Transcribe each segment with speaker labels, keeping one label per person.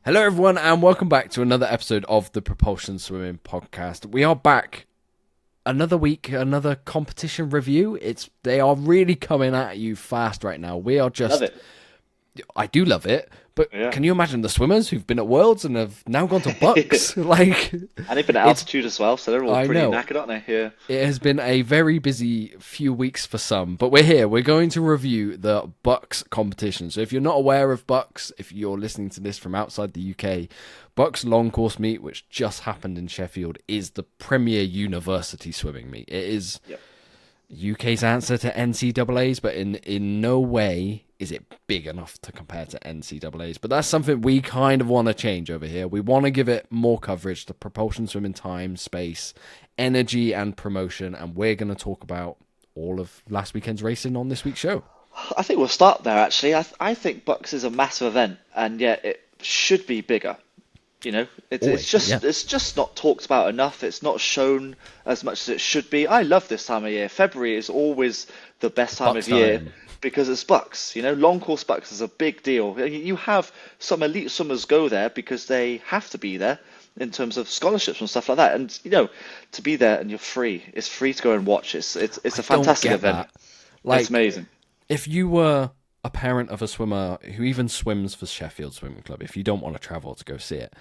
Speaker 1: Hello, everyone, and welcome back to another episode of the Propulsion Swimming Podcast. We are back another week, another competition review. They are really coming at you fast right now. We are just,
Speaker 2: Love it.
Speaker 1: I do love it, but
Speaker 2: Yeah.
Speaker 1: can you imagine the swimmers who've been at Worlds and have now gone to BUCS?
Speaker 2: And they've been at
Speaker 1: it's
Speaker 2: altitude as well, so they're all
Speaker 1: I
Speaker 2: pretty
Speaker 1: know.
Speaker 2: knackered, aren't they? Yeah.
Speaker 1: It has been a very busy few weeks for some, but we're here. We're going to review the BUCS competition. So if you're not aware of BUCS, if you're listening to this from outside the UK, BUCS Long Course meet, which just happened in Sheffield, is the premier university swimming meet. It is
Speaker 2: Yep.
Speaker 1: UK's answer to NCAA's, but in no way is it big enough to compare to NCAA's. But that's something we kind of want to change over here. We want to give it more coverage to propulsion swimming time, space, energy, and promotion. And we're going to talk about all of last weekend's racing on this week's show.
Speaker 2: I think we'll start there, actually. I think BUCS is a massive event, and yet it should be bigger. You know,
Speaker 1: Always, yeah.
Speaker 2: it's just not talked about enough. It's not shown as much as it should be. I love this time of year. February is always the best time
Speaker 1: BUCS
Speaker 2: of year
Speaker 1: time.
Speaker 2: because it's BUCS. You know, long course BUCS is a big deal. You have some elite swimmers go there because they have to be there in terms of scholarships and stuff like that. And you know, to be there and you're free. It's free to go and watch. It's a
Speaker 1: I don't
Speaker 2: fantastic
Speaker 1: get
Speaker 2: event.
Speaker 1: that.
Speaker 2: It's
Speaker 1: Like,
Speaker 2: amazing.
Speaker 1: if you were a parent of a swimmer who even swims for Sheffield Swimming Club, if you don't want to travel to go see it,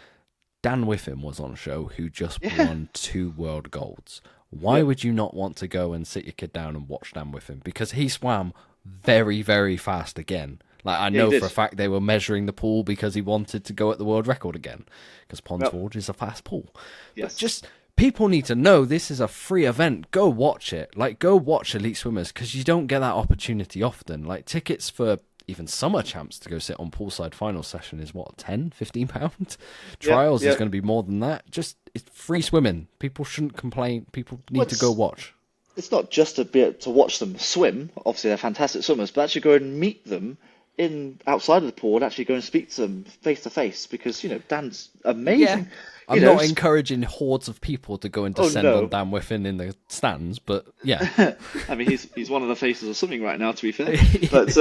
Speaker 1: Dan Whiffen was on a show who just
Speaker 2: Yeah.
Speaker 1: won 2 world golds. Why
Speaker 2: Yeah.
Speaker 1: would you not want to go and sit your kid down and watch Dan Whiffen? Because he swam very, very fast again. Like, I
Speaker 2: Yeah,
Speaker 1: know
Speaker 2: he
Speaker 1: for a
Speaker 2: did.
Speaker 1: fact they were measuring the pool because he wanted to go at the world record again. Because Ponds
Speaker 2: Yep.
Speaker 1: Forge is a fast pool. But
Speaker 2: Yes.
Speaker 1: just, people need to know this is a free event. Go watch it. Like, go watch elite swimmers because you don't get that opportunity often. Like, tickets for even summer champs to go sit on poolside final session is what, 10, 15 pounds? Trials is
Speaker 2: Yeah.
Speaker 1: going to be more than that. Just, it's free swimming. People shouldn't complain. People need to go
Speaker 2: What's
Speaker 1: watch.
Speaker 2: It's not just to be to watch them swim. Obviously, they're fantastic swimmers, but actually go and meet them in outside of the pool and actually go and speak to them face to face because you know Dan's
Speaker 1: Yeah.
Speaker 2: amazing.
Speaker 1: I'm not encouraging hordes of people to go and
Speaker 2: Oh
Speaker 1: descend on
Speaker 2: no,
Speaker 1: Dan Whiffen in the stands, but yeah.
Speaker 2: I mean he's one of the faces of swimming right now, to be fair. But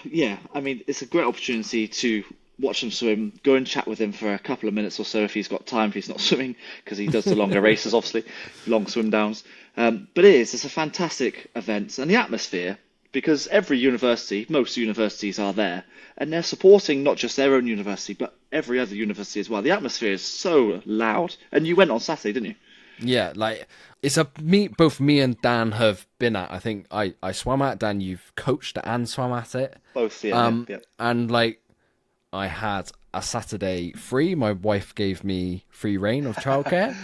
Speaker 2: yeah, I mean it's a great opportunity to watch him swim, go and chat with him for a couple of minutes or so if he's got time, if he's not swimming, because he does the longer races, obviously, long swim downs. But it's a fantastic event, and the atmosphere, because every university, most universities are there, and they're supporting not just their own university, but every other university as well. The atmosphere is so loud, and you went on Saturday, didn't you?
Speaker 1: Yeah, like, it's a meet both me and Dan have been at. I think I swam at, Dan, you've coached and swam at it.
Speaker 2: Both, yeah.
Speaker 1: And like, I had a Saturday free. My wife gave me free reign of childcare,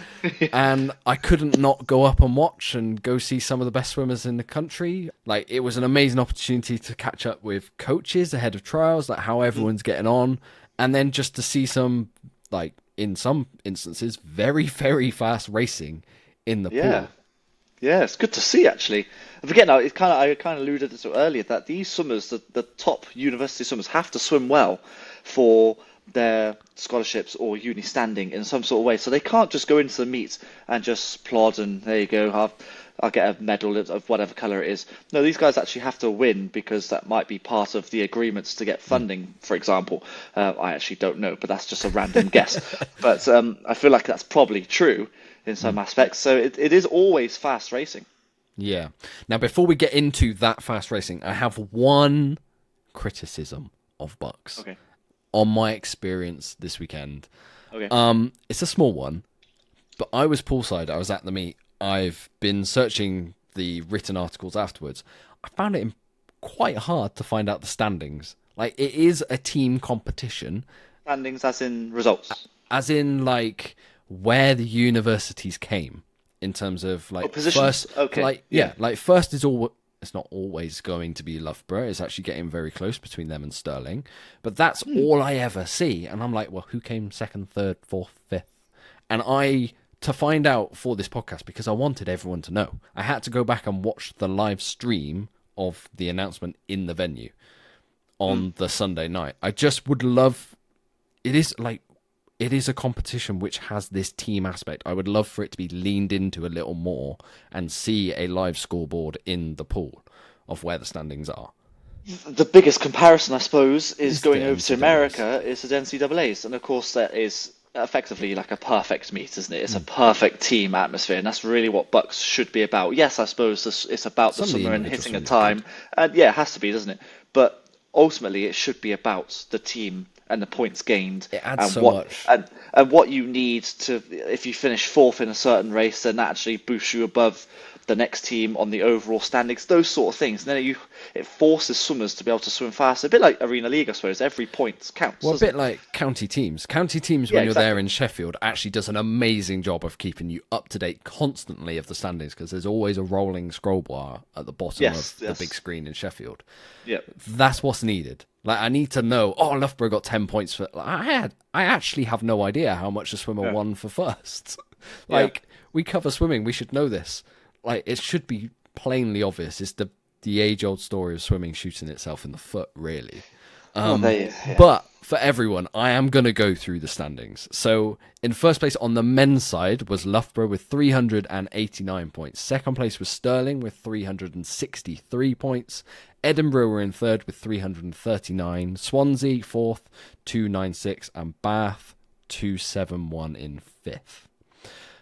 Speaker 1: and I couldn't not go up and watch and go see some of the best swimmers in the country. Like, it was an amazing opportunity to catch up with coaches ahead of trials, like how everyone's getting on, and then just to see some, like, in some instances, very, very fast racing in the
Speaker 2: Yeah.
Speaker 1: pool.
Speaker 2: Yeah, it's good to see actually. And forget now, I kind of alluded to it earlier that these swimmers, the top university swimmers, have to swim well for their scholarships or uni standing in some sort of way. So they can't just go into the meet and just plod and there you go, I'll get a medal of whatever color it is. No, these guys actually have to win because that might be part of the agreements to get funding, for example. I actually don't know, but that's just a random guess. But I feel like that's probably true in some aspects. So it is always fast racing.
Speaker 1: Yeah. Now, before we get into that fast racing, I have one criticism of BUCS
Speaker 2: Okay.
Speaker 1: on my experience this weekend.
Speaker 2: Okay.
Speaker 1: It's a small one, but I was poolside. I was at the meet. I've been searching the written articles afterwards. I found it quite hard to find out the standings. Like, it is a team competition,
Speaker 2: Standings as in results.
Speaker 1: as in, like, where the universities came in terms of, like,
Speaker 2: Positions.
Speaker 1: first,
Speaker 2: Okay.
Speaker 1: like, yeah, like, first is all. It's not always going to be Loughborough. It's actually getting very close between them and Stirling. But that's all I ever see. And I'm like, well, who came second, third, fourth, fifth? And to find out for this podcast, because I wanted everyone to know, I had to go back and watch the live stream of the announcement in the venue on the Sunday night. I just would love, it is a competition which has this team aspect. I would love for it to be leaned into a little more and see a live scoreboard in the pool of where the standings are.
Speaker 2: The biggest comparison, I suppose, is
Speaker 1: It's the
Speaker 2: going over to
Speaker 1: NCAAs.
Speaker 2: America. Is the NCAA's, and of course that is effectively like a perfect meet, isn't it? It's a perfect team atmosphere, and that's really what BUCS should be about. Yes, I suppose it's about the
Speaker 1: Some of the
Speaker 2: summer and
Speaker 1: individual
Speaker 2: hitting a
Speaker 1: swimming's good.
Speaker 2: time, and yeah, it has to be, doesn't it? But ultimately, it should be about the team and the points gained,
Speaker 1: It adds
Speaker 2: and
Speaker 1: so
Speaker 2: what
Speaker 1: much.
Speaker 2: and what you need to. If you finish fourth in a certain race, then that actually boosts you above the next team on the overall standings, those sort of things. And then it forces swimmers to be able to swim fast. A bit like Arena League, I suppose. Every point counts.
Speaker 1: Well, a
Speaker 2: Doesn't
Speaker 1: bit
Speaker 2: it?
Speaker 1: like county teams. County teams,
Speaker 2: Yeah,
Speaker 1: when you're there
Speaker 2: exactly.
Speaker 1: in Sheffield, actually does an amazing job of keeping you up to date constantly of the standings, because there's always a rolling scroll bar at the bottom
Speaker 2: Yes,
Speaker 1: of the
Speaker 2: yes.
Speaker 1: big screen in Sheffield.
Speaker 2: Yeah.
Speaker 1: That's what's needed. Like, I need to know, oh, Loughborough got 10 points for... I actually have no idea how much a swimmer
Speaker 2: Yeah.
Speaker 1: won for first.
Speaker 2: Yeah.
Speaker 1: Like, we cover swimming, we should know this. Like, it should be plainly obvious. It's the age-old story of swimming shooting itself in the foot, really.
Speaker 2: Well, yeah.
Speaker 1: But for everyone, I am going to go through the standings. So, in first place on the men's side was Loughborough with 389 points. Second place was Stirling with 363 points. Edinburgh were in third with 339. Swansea fourth, 296. And Bath, 271 in fifth.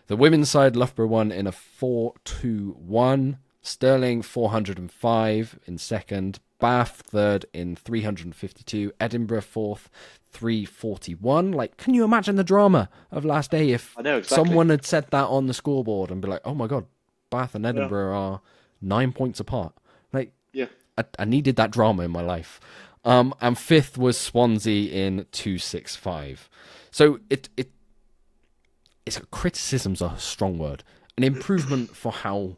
Speaker 1: The women's side, Loughborough won in a 4-2-1. Stirling 405 in second. Bath third in 352. Edinburgh fourth, 341. Like, can you imagine the drama of last day if
Speaker 2: I know, exactly.
Speaker 1: someone had said that on the scoreboard and be like, oh my God, Bath and Edinburgh are 9 points apart. Like,
Speaker 2: Yeah.
Speaker 1: I needed that drama in my life. And fifth was Swansea in 265. So it's criticism's a strong word. An improvement for how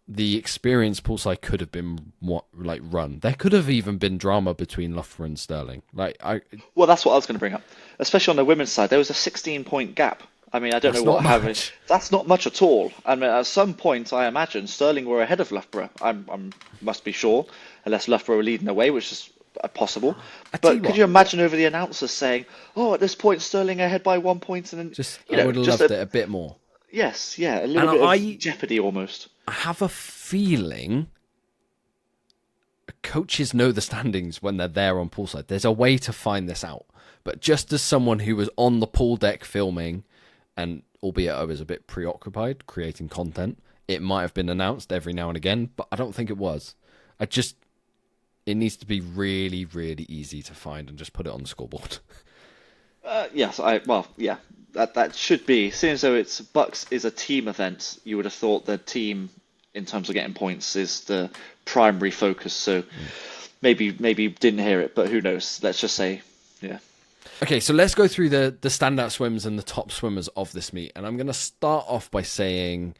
Speaker 1: the experienced poolside could have been run. There could have even been drama between Loughborough and Stirling.
Speaker 2: Well, that's what I was going to bring up. Especially on the women's side, there was a 16-point gap. I mean, I don't
Speaker 1: That's
Speaker 2: know what
Speaker 1: not
Speaker 2: happened.
Speaker 1: much.
Speaker 2: That's not much at all. I mean, at some point, I imagine Stirling were ahead of Loughborough. Must be sure, unless Loughborough were leading the way, which is possible.
Speaker 1: I tell
Speaker 2: But
Speaker 1: you
Speaker 2: could
Speaker 1: what.
Speaker 2: you imagine over the announcers saying, "Oh, at this point, Sterling ahead by 1 point," and then
Speaker 1: I would have loved it a bit more.
Speaker 2: yes, yeah, a little
Speaker 1: And
Speaker 2: bit of jeopardy almost.
Speaker 1: I have a feeling coaches know the standings when they're there on poolside. There's a way to find this out. But just as someone who was on the pool deck filming, and albeit I was a bit preoccupied creating content, it might have been announced every now and again, but I don't think it was. It needs to be really, really easy to find and just put it on the scoreboard.
Speaker 2: Yes, yeah, that should be. Seeing as though it's BUCS is a team event, you would have thought the team, in terms of getting points, is the primary focus. So maybe didn't hear it, but who knows? Let's just say, yeah.
Speaker 1: Okay, so let's go through the standout swimmers and the top swimmers of this meet. And I'm going to start off by saying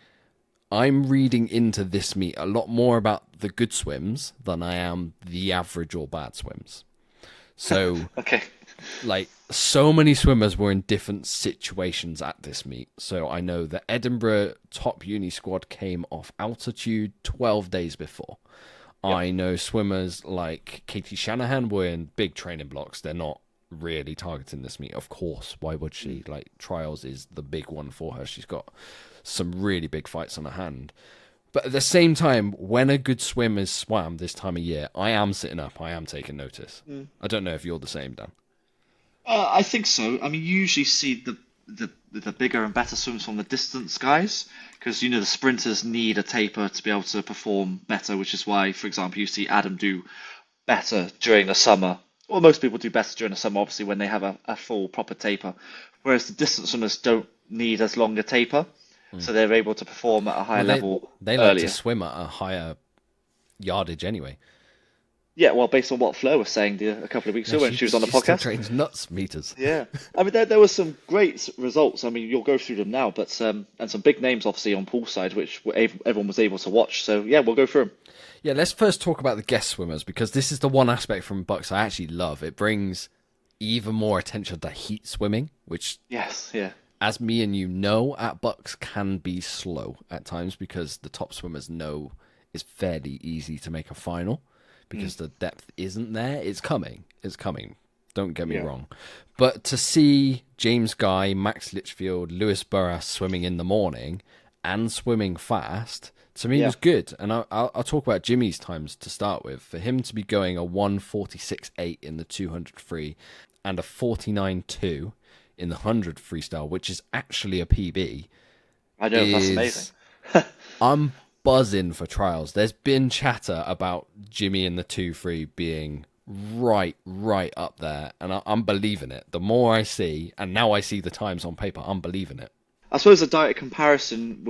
Speaker 1: I'm reading into this meet a lot more about the good swims than I am the average or bad swims. So,
Speaker 2: Okay.
Speaker 1: like, so many swimmers were in different situations at this meet. So I know the Edinburgh top uni squad came off altitude 12 days before. Yep. I know swimmers like Katie Shanahan were in big training blocks. They're not really targeting this meet, of course. Why would she? Like, trials is the big one for her. She's got some really big fights on her hand. But at the same time, when a good swim is swam this time of year, I am sitting up. I am taking notice. I don't know if you're the same, Dan.
Speaker 2: I think so. I mean, you usually see the bigger and better swims from the distance guys, because the sprinters need a taper to be able to perform better, which is why, for example, you see Adam do better during the summer. Well, most people do better during the summer, obviously, when they have a full proper taper, whereas the distance swimmers don't need as long a taper, so they're able to perform at a higher level
Speaker 1: They like
Speaker 2: earlier.
Speaker 1: to swim at a higher yardage anyway.
Speaker 2: Yeah, well, based on what Flo was saying a couple of weeks ago when she was on the
Speaker 1: Still
Speaker 2: podcast.
Speaker 1: trains nuts meters.
Speaker 2: Yeah, I mean there were some great results. I mean you'll go through them now, but and some big names obviously on poolside, which everyone was able to watch. So yeah, we'll go through them.
Speaker 1: Yeah, let's first talk about the guest swimmers, because this is the one aspect from BUCS I actually love. It brings even more attention to heat swimming, which,
Speaker 2: Yes, yeah,
Speaker 1: as me and you know, at BUCS can be slow at times, because the top swimmers know it's fairly easy to make a final, because the depth isn't there. It's coming. Don't get me wrong. But to see James Guy, Max Litchfield, Lewis Burras swimming in the morning and swimming fast, to me
Speaker 2: Yeah.
Speaker 1: was good. And I'll talk about Jimmy's times to start with. For him to be going a 1:46.8 in the 200 free and a 49.2 in the 100 freestyle, which is actually a PB,
Speaker 2: I know, that's amazing.
Speaker 1: I'm buzzing for trials. There's been chatter about Jimmy in the 2-3 being right up there, and I'm believing it. The more I see, and now I see the times on paper, I'm believing it.
Speaker 2: I suppose a direct comparison,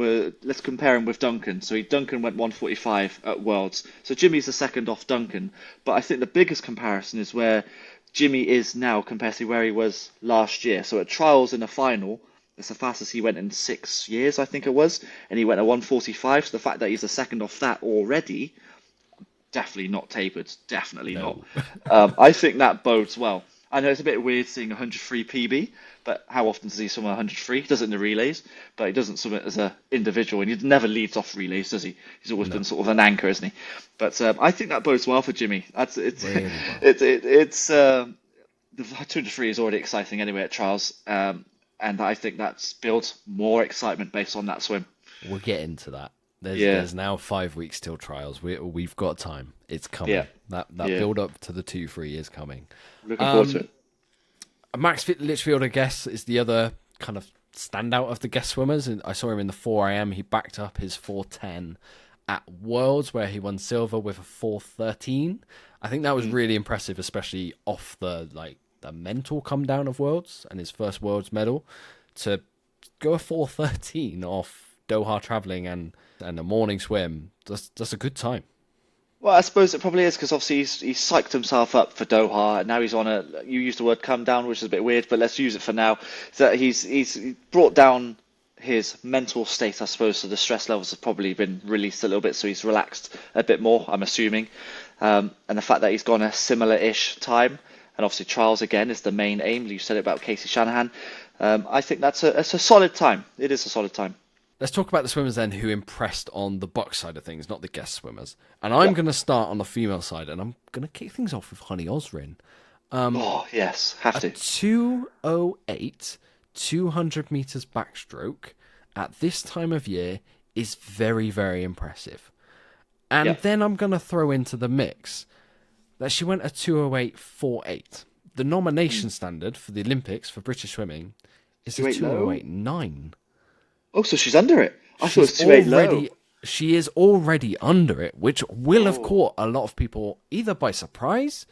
Speaker 2: let's compare him with Duncan. So Duncan went 1:45 at Worlds. So Jimmy's the second off Duncan. But I think the biggest comparison is where Jimmy is now compared to where he was last year. So at trials in the final, that's the fastest he went in 6 years, I think it was. And he went at 1:45. So the fact that he's the second off that already, definitely not tapered. Definitely
Speaker 1: No.
Speaker 2: not. I think that bodes well. I know it's a bit weird seeing a 100 free PB, but how often does he swim a 100 free? He does it in the relays, but he doesn't swim it as an individual, and he never leads off relays, does he? He's always been sort of an anchor, isn't he? But I think that bodes well for Jimmy.
Speaker 1: Really well.
Speaker 2: The 200 free is already exciting anyway at trials, and I think that's built more excitement based on that swim.
Speaker 1: We'll get into that. There's now 5 weeks till trials. We've got time. It's coming.
Speaker 2: Yeah.
Speaker 1: That build up to the 2-3 is coming.
Speaker 2: Looking forward to it.
Speaker 1: Max Litchfield, I guess, is the other kind of standout of the guest swimmers. And I saw him in the 4am. He backed up his 4:10 at Worlds, where he won silver with a 4:13. I think that was really impressive, especially off the mental come down of Worlds and his first Worlds medal. To go a 4:13 off Doha travelling and a morning swim, that's a good time.
Speaker 2: Well, I suppose it probably is because obviously he's psyched himself up for Doha, and now he's on you used the word come down, which is a bit weird, but let's use it for now. So he's brought down his mental state, I suppose, so the stress levels have probably been released a little bit, so he's relaxed a bit more, I'm assuming. And the fact that he's gone a similar-ish time, and obviously trials again is the main aim. You said it about Casey Shanahan. I think it's a solid time. It is a solid time.
Speaker 1: Let's talk about the swimmers then who impressed on the BUCS side of things, not the guest swimmers. And I'm going to start on the female side, and I'm going to kick things off with Honey Osrin.
Speaker 2: Oh, yes, have to.
Speaker 1: 2:08, 200 metres backstroke at this time of year is very, very impressive. And then I'm going to throw into the mix that she went a 2:08.48. The nomination standard for the Olympics for British swimming is a 2:08.9.
Speaker 2: Oh, so she's under it. I thought it was 2:08 low.
Speaker 1: She is already under it, which will have caught a lot of people either by surprise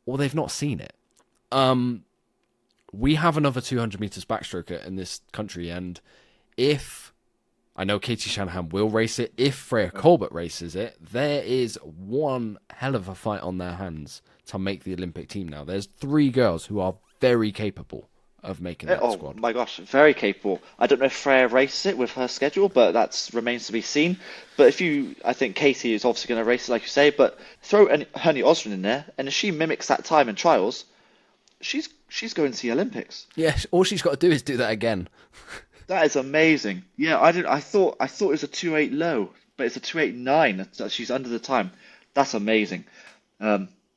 Speaker 1: or they've not seen it. We have another 200 metres backstroker in this country, and if I know Katie Shanahan will race it, if Freya Colbert races it, there is one hell of a fight on their hands to make the Olympic team now. There's 3 girls who are very capable of making that squad.
Speaker 2: Oh my gosh, very capable. I don't know if Freya races it with her schedule, but that remains to be seen. But I think Katie is obviously going to race it, like you say, but throw Honey Osrin in there, and if she mimics that time in trials, she's going to the Olympics.
Speaker 1: Yeah, all she's got to do is do that again.
Speaker 2: That is amazing. Yeah, I thought it was a 2:08 low, but it's a 2:08.9. She's under the time. That's amazing.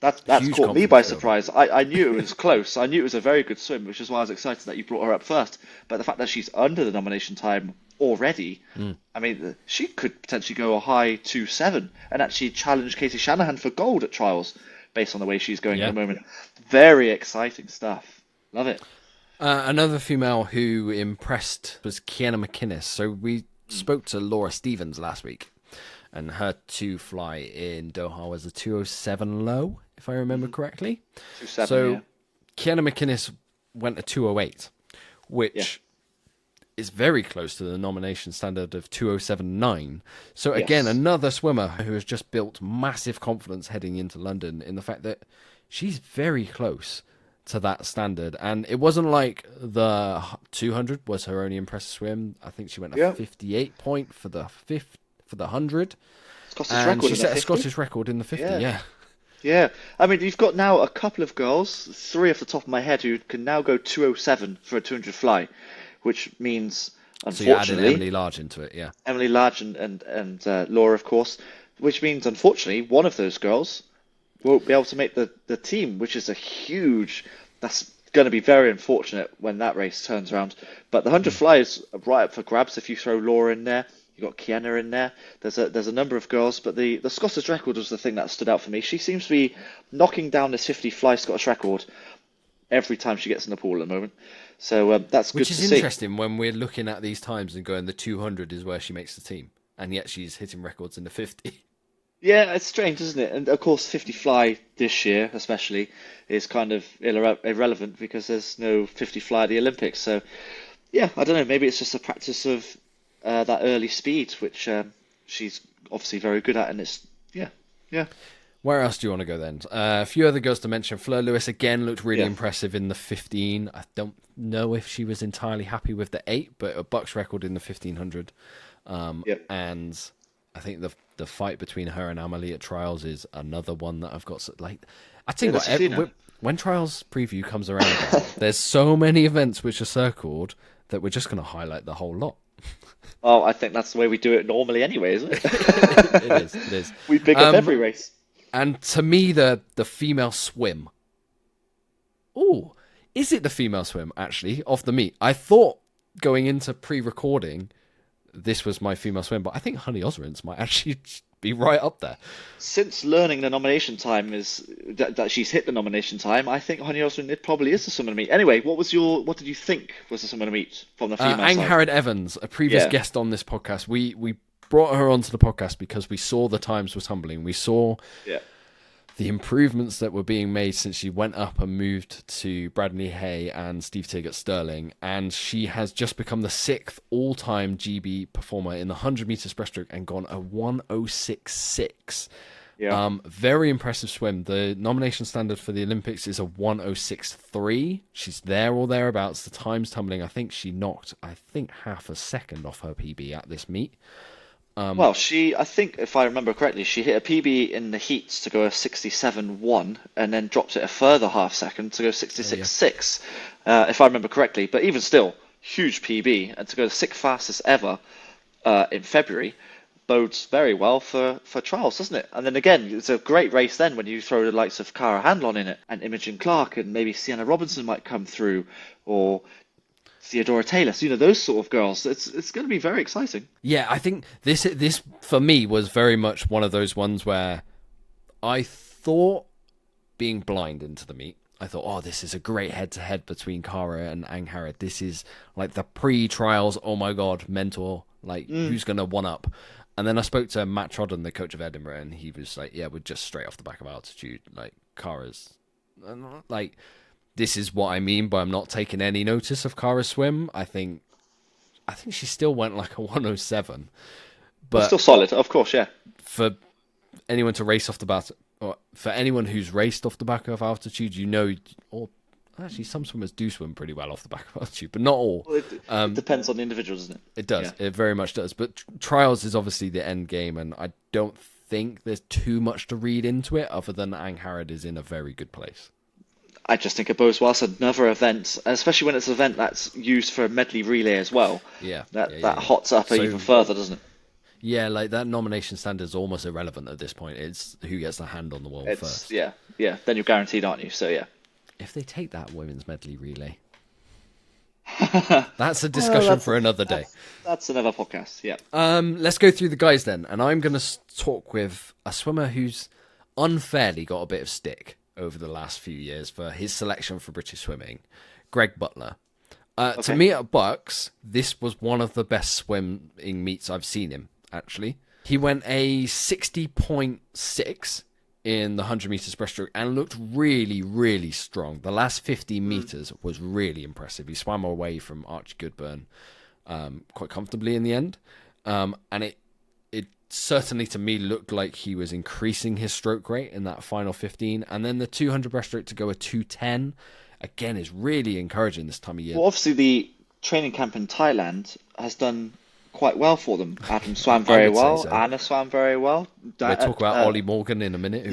Speaker 2: That's caught me by surprise. I knew it was close. I knew it was a very good swim, which is why I was excited that you brought her up first. But the fact that she's under the nomination time already, I mean, she could potentially go a high 2:07 and actually challenge Katie Shanahan for gold at trials based on the way she's going at the moment. Very exciting stuff. Love it.
Speaker 1: Another female who impressed was Kiana McInnes. So we spoke to Laura Stevens last week, and her 2 fly in Doha was a 2:07 low, if I remember correctly.
Speaker 2: 2:07,
Speaker 1: so Kiana McInnes went a 2:08, which is very close to the nomination standard of 2:07.9. So again, another swimmer who has just built massive confidence heading into London in the fact that she's very close to that standard. And it wasn't like the 200 was her only impressive swim. I think she went a 58 point for the 100. And she set a Scottish record in the 50,
Speaker 2: Yeah, I mean, you've got now a couple of girls, 3 off the top of my head, who can now go 2:07 for a 200 fly, which means, unfortunately...
Speaker 1: So you added Emily Large into it,
Speaker 2: Emily Large and Laura, of course, which means, unfortunately, one of those girls won't be able to make the team, which is that's going to be very unfortunate when that race turns around. But the 100 fly is right up for grabs if you throw Laura in there. You've You got Kienna in there. There's a number of girls, but the Scottish record was the thing that stood out for me. She seems to be knocking down this 50 fly Scottish record every time she gets in the pool at the moment. So that's good to see.
Speaker 1: Which is interesting when we're looking at these times and going, the 200 is where she makes the team, and yet she's hitting records in the 50.
Speaker 2: Yeah, it's strange, isn't it? And of course, 50 fly this year, especially, is kind of irrelevant because there's no 50 fly at the Olympics. So, yeah, I don't know. Maybe it's just a practice of that early speed, which she's obviously very good at. And it's, yeah.
Speaker 1: Where else do you want to go then? A few other girls to mention. Fleur Lewis again looked really impressive in the 15. I don't know if she was entirely happy with the 8, but a BUCS record in the 1500. And I think the fight between her and Amelie at trials is another one that I've got. Like, I tell you what, when trials preview comes around, there's so many events which are circled that we're just going to highlight the whole lot.
Speaker 2: Oh, I think that's the way we do it normally anyway, isn't it?
Speaker 1: It is.
Speaker 2: We pick up every race.
Speaker 1: And to me, the female swim. Oh, is it the female swim, actually, of the meet? I thought going into pre-recording, this was my female swim, but I think Honey Osrin's might actually be right up there.
Speaker 2: Since learning the nomination time is that she's hit the nomination time, I think Honey Osrin, it probably is the swimmer to meet. Anyway, what did you think was the swimmer to meet from the female side?
Speaker 1: Angharad Evans, a previous guest on this podcast. We brought her onto the podcast because we saw the times were tumbling. We saw the improvements that were being made since she went up and moved to Bradley Hay and Steve Tigg at Stirling, and she has just become the 6th all-time GB performer in the 100 meters breaststroke and gone a 1:06.6. Very impressive swim. The nomination standard for the Olympics is a 1:06.3. She's there or thereabouts. The time's tumbling. I think she knocked half a second off her PB at this meet.
Speaker 2: Well, I think if I remember correctly, she hit a PB in the heats to go a 67.1 and then dropped it a further half second to go 66.6, if I remember correctly. But even still, huge PB, and to go the 6th fastest ever in February bodes very well for trials, doesn't it? And then again, it's a great race then when you throw the likes of Cara Handlon in it, and Imogen Clark, and maybe Sienna Robinson might come through, or Theodora Taylor, so, those sort of girls. It's going to be very exciting.
Speaker 1: Yeah, I think this for me was very much one of those ones where I thought, being blind into the meet, I thought, oh, this is a great head-to-head between Cara and Angharad. This is like the pre-trials, oh my god, mentor, like who's going to one-up? And then I spoke to Matt Trodden, the coach of Edinburgh, and he was like, yeah, we're just straight off the back of altitude. Like, Cara's, like, this is what I mean by I'm not taking any notice of Cara's swim. I think she still went like a 1:07. But
Speaker 2: still solid, of course, yeah.
Speaker 1: For anyone to race off the bat, or for anyone who's raced off the back of altitude, or actually some swimmers do swim pretty well off the back of altitude, but not all.
Speaker 2: Well, it depends on the individual, doesn't it?
Speaker 1: It does.
Speaker 2: Yeah.
Speaker 1: It very much does. But trials is obviously the end game, and I don't think there's too much to read into it other than Angharad is in a very good place.
Speaker 2: I just think it bodes well. It's another event, especially when it's an event that's used for a medley relay as well. That hots up even further, doesn't it?
Speaker 1: Yeah, like that nomination standard is almost irrelevant at this point. It's who gets the hand on the wall first.
Speaker 2: Yeah. Then you're guaranteed, aren't you? So yeah.
Speaker 1: If they take that women's medley relay, that's a discussion for another day.
Speaker 2: That's another podcast. Yeah.
Speaker 1: Let's go through the guys then, and I'm going to talk with a swimmer who's unfairly got a bit of stick over the last few years for his selection for British swimming, Greg Butler. To me at BUCS, this was one of the best swimming meets I've seen him, actually. He went a 60.6 in the 100 meters breaststroke and looked really, really strong. The last 50 meters was really impressive. He swam away from Archie Goodburn quite comfortably in the end. And it certainly to me looked like he was increasing his stroke rate in that final 15. And then the 200 breaststroke to go a 2:10 again is really encouraging this time of year.
Speaker 2: Well, obviously the training camp in Thailand has done quite well for them. Adam swam very well. So. Anna swam very well.
Speaker 1: We'll talk about Ollie Morgan in a minute.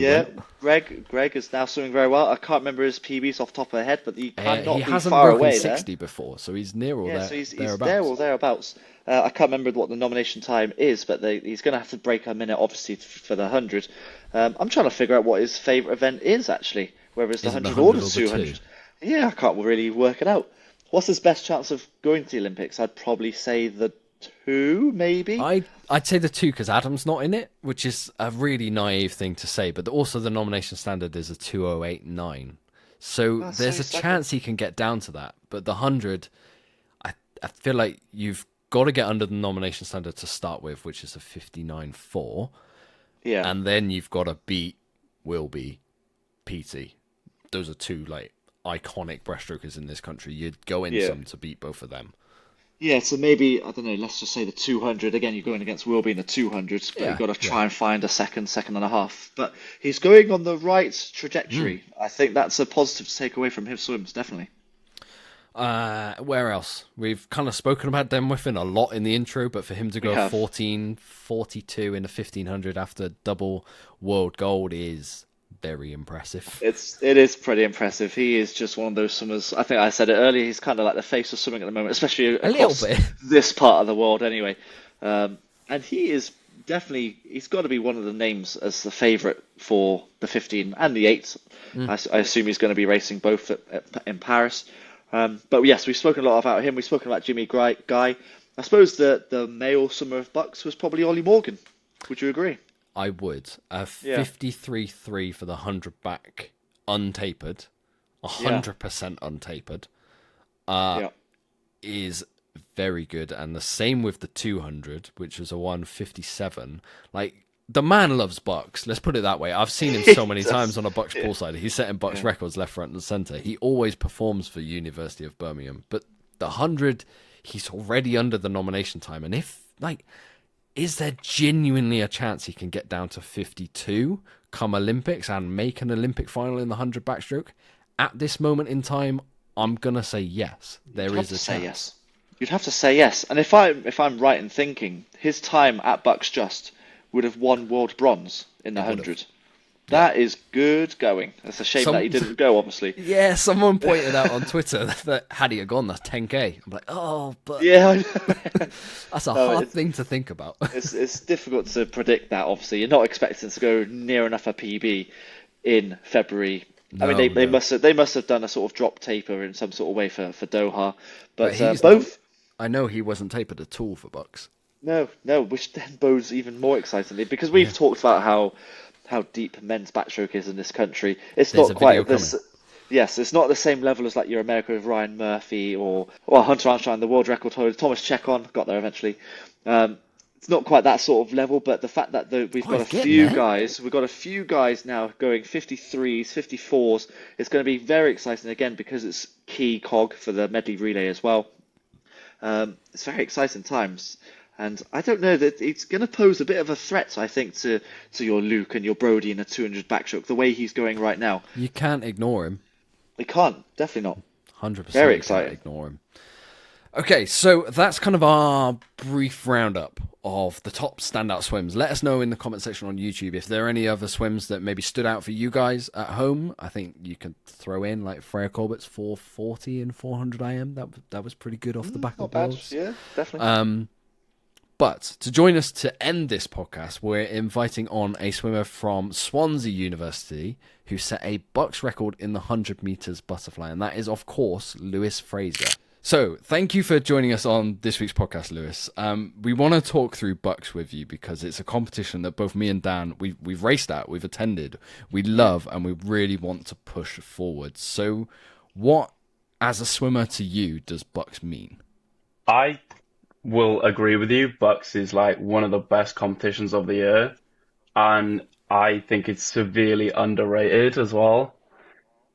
Speaker 2: Greg is now swimming very well. I can't remember his PBs off the top of the head, but he cannot be
Speaker 1: hasn't
Speaker 2: far
Speaker 1: broken
Speaker 2: away
Speaker 1: 60 before, so he's near or there.
Speaker 2: So he's there or thereabouts. I can't remember what the nomination time is, but he's going to have to break a minute, obviously, for the 100. I'm trying to figure out what his favourite event is, actually, whether it's the 100 or the 200. Yeah, I can't really work it out. What's his best chance of going to the Olympics? I'd probably say the 2, maybe.
Speaker 1: I'd say the 2 because Adam's not in it, which is a really naive thing to say. But also the nomination standard is a 2:08.9, so there's a chance he can get down to that. But the 100, I feel like you've got to get under the nomination standard to start with, which is a 59.4.
Speaker 2: Yeah.
Speaker 1: And then you've got to beat Wilby, PT. Those are 2 like iconic breaststrokers in this country. You'd go in some to beat both of them.
Speaker 2: Yeah, so maybe, I don't know, let's just say the 200. Again, you're going against Wilby in the 200s, but you've got to try and find a second and a half. But he's going on the right trajectory. I think that's a positive to take away from his swims, definitely.
Speaker 1: Where else? We've kind of spoken about Den Whiffen a lot in the intro, but for him to go 14.42 in the 1500 after double world gold is very impressive.
Speaker 2: It is pretty impressive. He is just one of those swimmers. I think I said it earlier. He's kind of like the face of swimming at the moment, especially across this part of the world. Anyway, and he is definitely. He's got to be one of the names as the favourite for the 15 and the 8. I assume he's going to be racing both in Paris. But yes, we've spoken a lot about him. We've spoken about Jimmy Guy. I suppose the male swimmer of BUCS was probably Ollie Morgan. Would you agree?
Speaker 1: I would. 53.3 for the 100 back untapered, 100% untapered, is very good. And the same with the 200, which was a 157. Like, the man loves BUCS. Let's put it that way. I've seen him so many times on a BUCS poolside. He's setting BUCS records left, front, and centre. He always performs for University of Birmingham. But the 100, he's already under the nomination time. And is there genuinely a chance he can get down to 52 come Olympics and make an Olympic final in the 100 backstroke? At this moment in time, I'm going to say yes. There is a chance.
Speaker 2: Yes. You'd have to say yes. And if I'm right in thinking, his time at BUCS Just would have won world bronze in the 100. That is good going. It's a shame that he didn't go, obviously.
Speaker 1: Yeah, someone pointed out on Twitter that had he gone, that's 10k. I'm like, but
Speaker 2: yeah,
Speaker 1: that's a hard thing to think about.
Speaker 2: It's difficult to predict that. Obviously, you're not expecting to go near enough a PB in February. I mean, they must have done a sort of drop taper in some sort of way for Doha, but both.
Speaker 1: I know he wasn't tapered at all for BUCS.
Speaker 2: No, which then bodes even more excitingly because we've talked about how deep men's backstroke is in this country. It's not quite this. Yes, it's not the same level as like your America with Ryan Murphy or Hunter Armstrong, the world record holder, Thomas Chekon got there eventually. It's not quite that sort of level, but the fact that we've got a few guys now going 53s, 54s, it's going to be very exciting again because it's key cog for the medley relay as well. It's very exciting times. And I don't know that it's going to pose a bit of a threat, I think, to your Luke and your Brody in a 200 backstroke, the way he's going right now.
Speaker 1: You can't ignore him.
Speaker 2: You can't, definitely not.
Speaker 1: 100%.
Speaker 2: Very exciting.
Speaker 1: Can't ignore him. Okay, so that's kind of our brief roundup of the top standout swims. Let us know in the comment section on YouTube if there are any other swims that maybe stood out for you guys at home. I think you can throw in like Freya Corbett's 440 and 400 IM. That was pretty good off the back of those.
Speaker 2: Yeah, definitely.
Speaker 1: But to join us to end this podcast, we're inviting on a swimmer from Swansea University who set a BUCS record in the 100 metres butterfly, and that is, of course, Lewis Fraser. So thank you for joining us on this week's podcast, Lewis. We want to talk through BUCS with you because it's a competition that both me and Dan, we've raced at, we've attended, we love, and we really want to push forward. So what, as a swimmer to you, does BUCS mean?
Speaker 3: I will agree with you. BUCS is like one of the best competitions of the year, and I think it's severely underrated as well.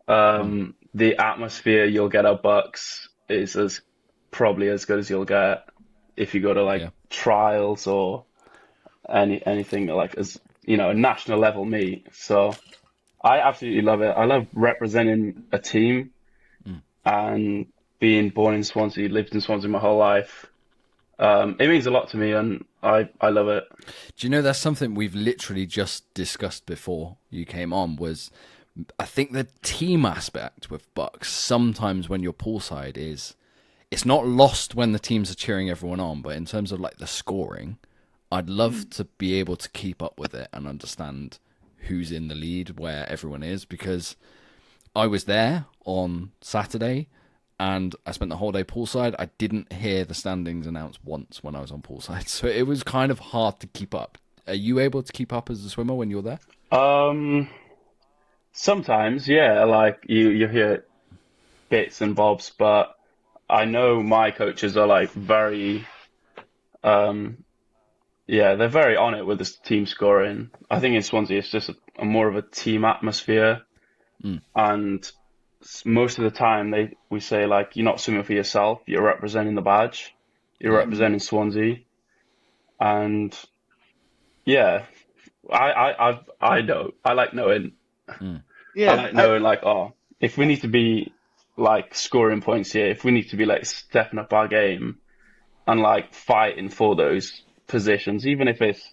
Speaker 3: The atmosphere you'll get at BUCS is probably as good as you'll get if you go to trials or anything like as a national level meet. So I absolutely love it. I love representing a team and being born in Swansea, lived in Swansea my whole life. It means a lot to me, and I love it.
Speaker 1: Do you know that's something we've literally just discussed before you came on? Was I think the team aspect with BUCS sometimes when you're poolside it's not lost when the teams are cheering everyone on, but in terms of like the scoring, I'd love to be able to keep up with it and understand who's in the lead, where everyone is, because I was there on Saturday. and I spent the whole day poolside. I didn't hear the standings announced once when I was on poolside, so it was kind of hard to keep up. Are you able to keep up as a swimmer when you're there?
Speaker 3: Sometimes, yeah, like you hear bits and bobs, but I know my coaches are like very, yeah, they're very on it with this team scoring. I think in Swansea it's just a more of a team atmosphere, and most of the time we say like you're not swimming for yourself, you're representing the badge, you're representing Swansea, and yeah, I know I like knowing. I
Speaker 2: Yeah,
Speaker 3: like knowing like, oh, if we need to be like scoring points here, if we need to be like stepping up our game and like fighting for those positions, even if it's,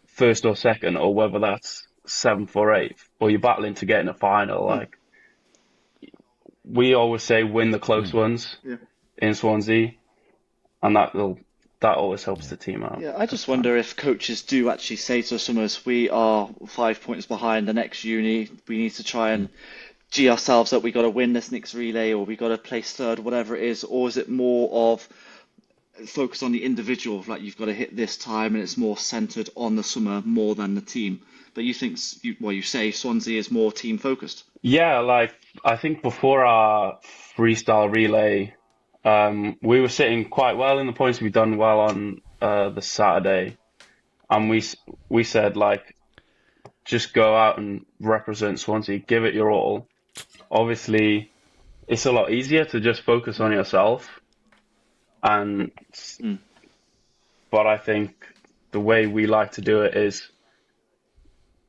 Speaker 3: first or second, or whether that's seventh or eighth, or you're battling to get in a final, like we always say win the close ones in Swansea, and that always helps the team out.
Speaker 2: yeah. I just wonder if coaches do actually say to swimmers, "We are 5 points behind the next uni. We need to try and G ourselves up. We got to win this next relay, or we got to place third, whatever it is." Or is it more of focus on the individual, like you've got to hit this time, and it's more centered on the swimmer more than the team? But you think, you say Swansea is more team focused.
Speaker 3: Yeah, like I think before our freestyle relay, we were sitting quite well in the points. We've done well on the Saturday, and we said like, just go out and represent Swansea, give it your all. Obviously, it's a lot easier to just focus on yourself, and but I think the way we like to do it is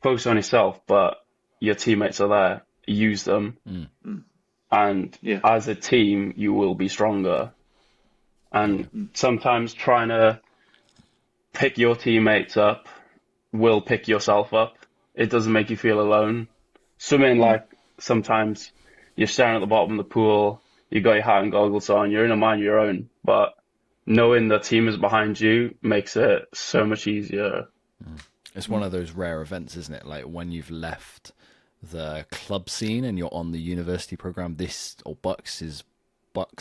Speaker 3: focus on yourself, but your teammates are there, use them. And as a team, you will be stronger. And sometimes trying to pick your teammates up will pick yourself up. It doesn't make you feel alone. Swimming, like, sometimes you're staring at the bottom of the pool, you got your hat and goggles on, you're in a mind of your own. But knowing the team is behind you makes it so much easier.
Speaker 1: It's one of those rare events, isn't it? Like when you've left the club scene and you're on the university program, BUCS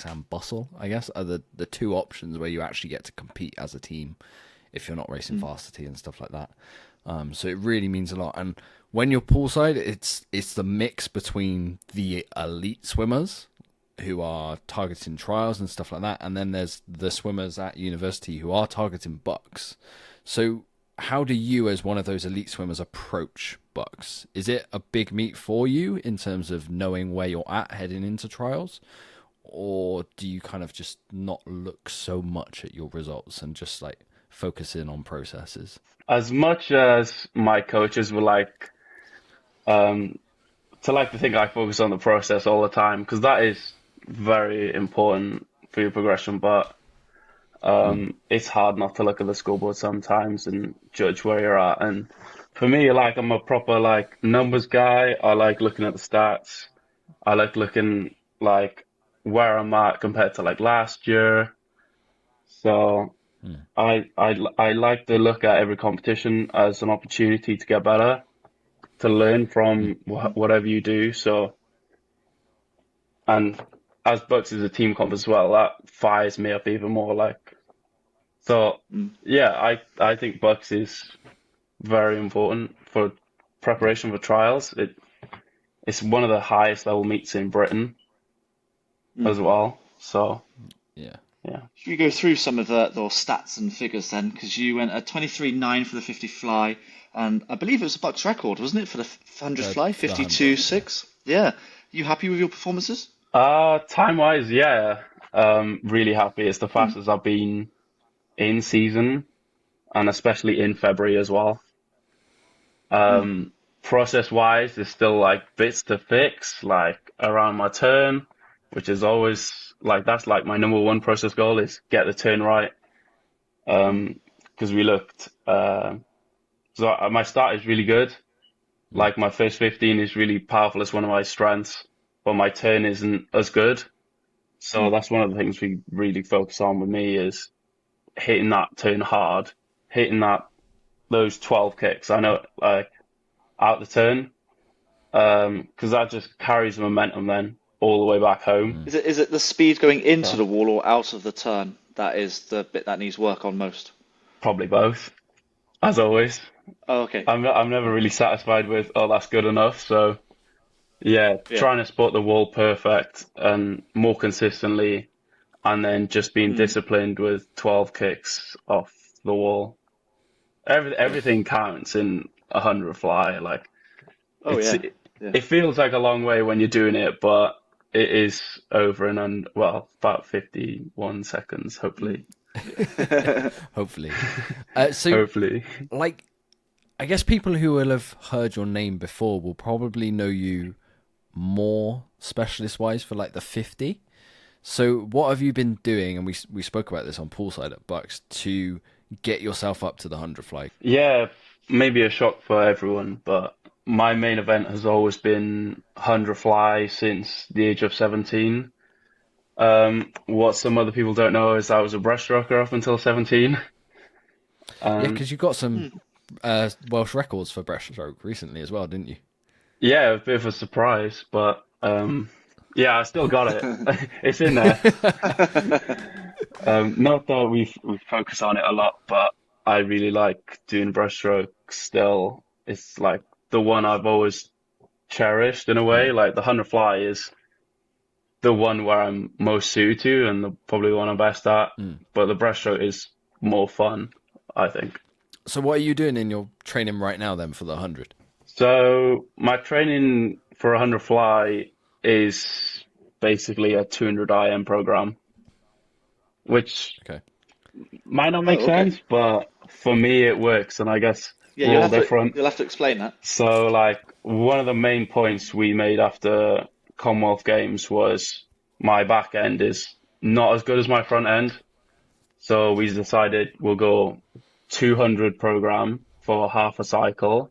Speaker 1: and Bustle, I guess, are the two options where you actually get to compete as a team if you're not racing varsity and stuff like that. So it really means a lot. And when you're poolside, it's the mix between the elite swimmers who are targeting trials and stuff like that, and then there's the swimmers at university who are targeting BUCS. So how do you, as one of those elite swimmers, approach BUCS? Is it a big meet for you in terms of knowing where you're at heading into trials? Or do you kind of just not look so much at your results and just like focus in on processes?
Speaker 3: As much as my coaches were like, to think I focus on the process all the time, because that is very important for your progression, but it's hard not to look at the scoreboard sometimes and judge where you're at. And for me, like, I'm a proper like numbers guy. I like looking at the stats. I like looking like where I'm at compared to like last year. So I like to look at every competition as an opportunity to get better, to learn from whatever you do. So, and as BUCS is a team comp as well, that fires me up even more. Like, so yeah, I think BUCS is very important for preparation for trials. It's one of the highest level meets in Britain as well. So
Speaker 1: Yeah.
Speaker 2: Should we go through some of those stats and figures then? Because you went at 23.9 for the 50 fly, and I believe it was a BUCS record, wasn't it, for the 100 fly? 52.6. Yeah. You happy with your performances?
Speaker 3: Time-wise, yeah. Really happy. It's the fastest I've been in season, and especially in February as well. Process-wise, there's still like bits to fix, like around my turn, which is always like, that's like my number one process goal, is get the turn right. Because we looked, so my start is really good. Like my first 15 is really powerful. It's one of my strengths, but my turn isn't as good. So that's one of the things we really focus on with me, is hitting that turn hard, hitting those 12 kicks. I know, like, out the turn, because that just carries momentum then all the way back home.
Speaker 2: Is it the speed going into the wall or out of the turn that is the bit that needs work on most?
Speaker 3: Probably both, as always.
Speaker 2: Oh, okay.
Speaker 3: I'm never really satisfied with, oh, that's good enough. So yeah,
Speaker 2: Yeah.
Speaker 3: trying to spot the wall perfect and more consistently, and then just being disciplined with 12 kicks off the wall. Everything counts in 100 fly. Like
Speaker 2: Oh,
Speaker 3: it's
Speaker 2: yeah. Yeah.
Speaker 3: it feels like a long way when you're doing it, but it is over and under, well, about 51 seconds, hopefully.
Speaker 1: Hopefully. So,
Speaker 3: Hopefully.
Speaker 1: like, I guess people who will have heard your name before will probably know you more specialist-wise for like the 50. So what have you been doing, and we spoke about this on poolside at BUCS, to get yourself up to the 100 fly?
Speaker 3: Yeah, maybe a shock for everyone, but my main event has always been 100 fly since the age of 17. What some other people don't know is I was a breaststroker up until 17.
Speaker 1: Yeah, because you got some Welsh records for breaststroke recently as well, didn't you?
Speaker 3: Yeah, a bit of a surprise, but yeah, I still got it. It's in there. Not that we focus on it a lot, but I really like doing breaststroke still. It's like the one I've always cherished in a way. Like the 100 fly is the one where I'm most suited to and probably the one I'm best at. But the breaststroke is more fun, I think.
Speaker 1: So what are you doing in your training right now then for the 100?
Speaker 3: So my training for 100 fly is basically a 200 IM program, which
Speaker 1: Okay.
Speaker 3: might not make
Speaker 2: okay.
Speaker 3: sense, but for me it works, and I guess
Speaker 2: Yeah,
Speaker 3: we're all different.
Speaker 2: you'll have to explain that.
Speaker 3: So like one of the main points we made after Commonwealth Games was my back end is not as good as my front end. So we decided we'll go 200 program for half a cycle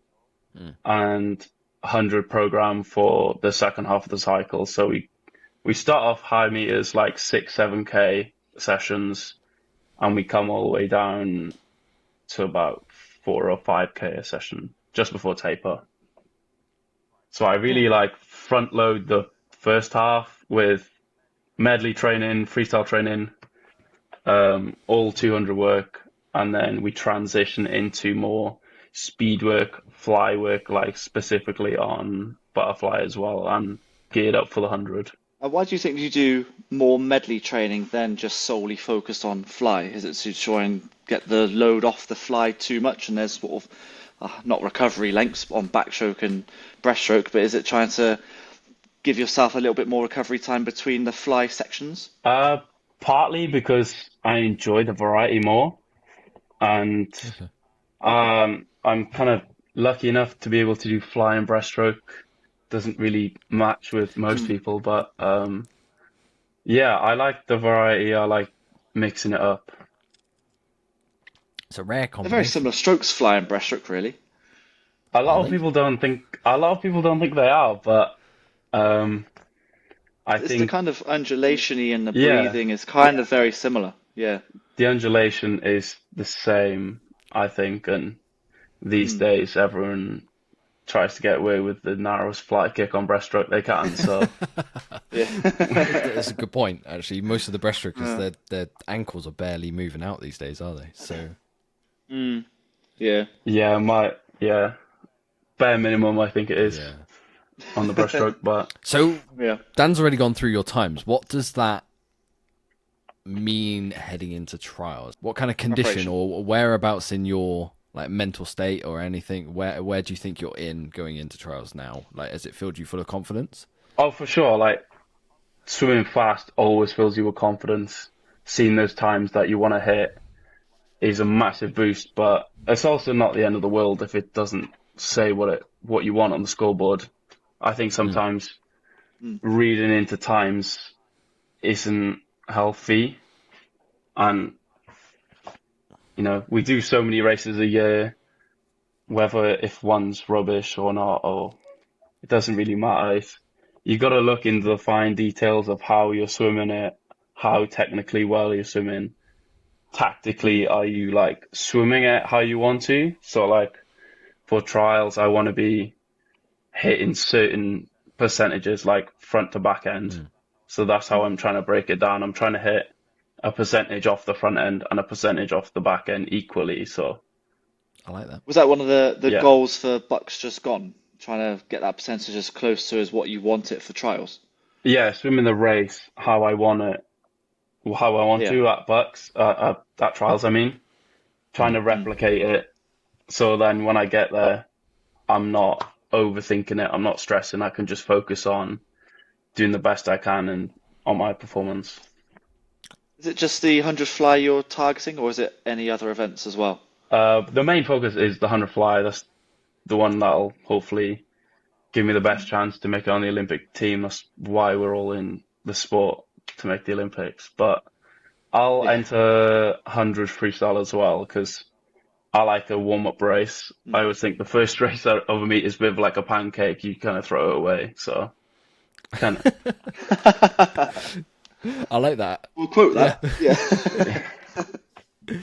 Speaker 3: and 100 program for the second half of the cycle. So we start off high meters, like 6-7K sessions, and we come all the way down to about 4 or 5K a session just before taper. So I really like front load the first half with medley training, freestyle training, all 200 work, and then we transition into more speed work, fly work, like specifically on butterfly as well, and geared up for the 100.
Speaker 2: Why do you think you do more medley training than just solely focused on fly? Is it to try and get the load off the fly too much, and there's sort of not recovery lengths on backstroke and breaststroke, but is it trying to give yourself a little bit more recovery time between the fly sections?
Speaker 3: Partly because I enjoy the variety more, and I'm kind of lucky enough to be able to do fly and breaststroke. Doesn't really match with most people, but yeah, I like the variety. I like mixing it up.
Speaker 1: It's a rare
Speaker 2: They're
Speaker 1: combination.
Speaker 2: very similar strokes, fly and breaststroke, really.
Speaker 3: A lot of people don't think they are, but I
Speaker 2: It's the
Speaker 3: think
Speaker 2: kind of undulation-y and the
Speaker 3: Yeah.
Speaker 2: breathing is kind of very similar. Yeah.
Speaker 3: the undulation is the same, I think, and these days everyone tries to get away with the narrowest flight kick on breaststroke they can. So
Speaker 1: That's a good point, actually. Most of the breaststrokers, their ankles are barely moving out these days, are they? So
Speaker 2: Yeah.
Speaker 3: yeah, bare minimum I think it is
Speaker 1: yeah.
Speaker 3: on the breaststroke, but
Speaker 1: So
Speaker 2: Yeah.
Speaker 1: Dan's already gone through your times. What does that mean heading into trials? What kind of condition
Speaker 2: Preparation.
Speaker 1: or whereabouts in your like mental state or anything? Where do you think you're going into trials now? Like, has it filled you full of confidence?
Speaker 3: oh for sure, like swimming fast always fills you with confidence. Seeing those times that you want to hit is a massive boost, but it's also not the end of the world if it doesn't say what you want on the scoreboard. I think sometimes reading into times isn't healthy, and we do so many races a year, whether if one's rubbish or not, or it doesn't really matter. You got to look into the fine details of how you're swimming it, how technically well you're swimming. Tactically, are you like swimming it how you want to? So like for trials, I want to be hitting certain percentages, like front to back end. So that's how I'm trying to break it down. I'm trying to hit a percentage off the front end and a percentage off the back end equally. So
Speaker 1: I like that.
Speaker 2: Was that one of the
Speaker 3: yeah,
Speaker 2: goals for BUCS just gone? Trying to get that percentage as close to as what you want it for trials?
Speaker 3: yeah, swimming the race how I want it, how I want
Speaker 2: Yeah.
Speaker 3: to at BUCS, at trials. I mean, trying to replicate it. So then when I get there, I'm not overthinking it. I'm not stressing. I can just focus on doing the best I can and on my performance.
Speaker 2: Is it just the 100 fly you're targeting, or is it any other events as well?
Speaker 3: The main focus is the 100 fly. That's the one that'll hopefully give me the best chance to make it on the Olympic team. That's why we're all in the sport, to make the Olympics. But I'll
Speaker 2: Yeah.
Speaker 3: enter 100 freestyle as well because I like a warm-up race. I always think the first race of a meet is a bit like a pancake. You kind of throw it away. So kind of,
Speaker 1: I like that.
Speaker 2: We'll quote that. Yeah.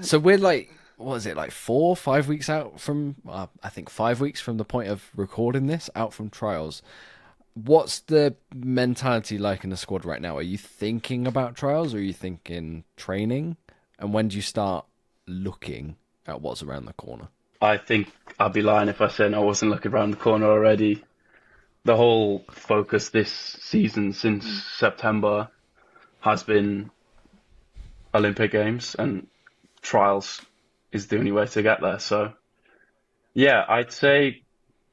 Speaker 1: So we're like, what is it, like 4 or 5 weeks out from, I think 5 weeks from the point of recording this, out from trials. What's the mentality like in the squad right now? Are you thinking about trials, or are you thinking training? And when do you start looking at what's around the corner?
Speaker 3: I think I'd be lying if I said I wasn't looking around the corner already. The whole focus this season since September has been Olympic Games, and trials is the only way to get there. So yeah, I'd say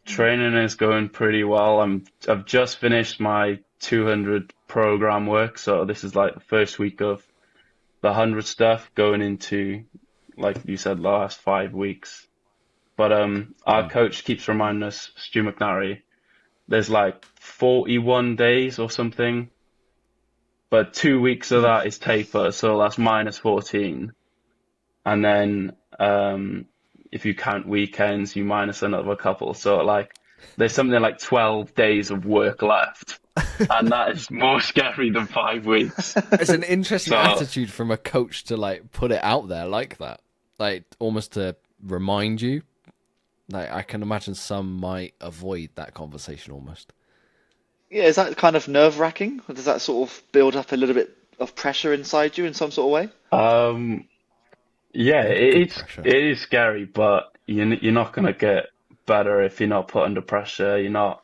Speaker 3: training is going pretty well. I've just finished my 200 program work, so this is like the first week of the 100 stuff going into, like you said, the last 5 weeks. But our coach keeps reminding us, Stu McNary, there's like 41 days or something, but 2 weeks of that is taper, so that's minus 14. And then if you count weekends, you minus another couple. So like there's something like 12 days of work left. And that is more scary than 5 weeks.
Speaker 1: It's an interesting
Speaker 3: So
Speaker 1: attitude from a coach to like put it out there like that, like almost to remind you. Like I can imagine some might avoid that conversation almost.
Speaker 2: Yeah, is that kind of nerve-wracking? Or does that sort of build up a little bit of pressure inside you in some sort of way?
Speaker 3: yeah,
Speaker 1: Good pressure.
Speaker 3: it is scary, but you're not gonna get better if you're not put under pressure. You're not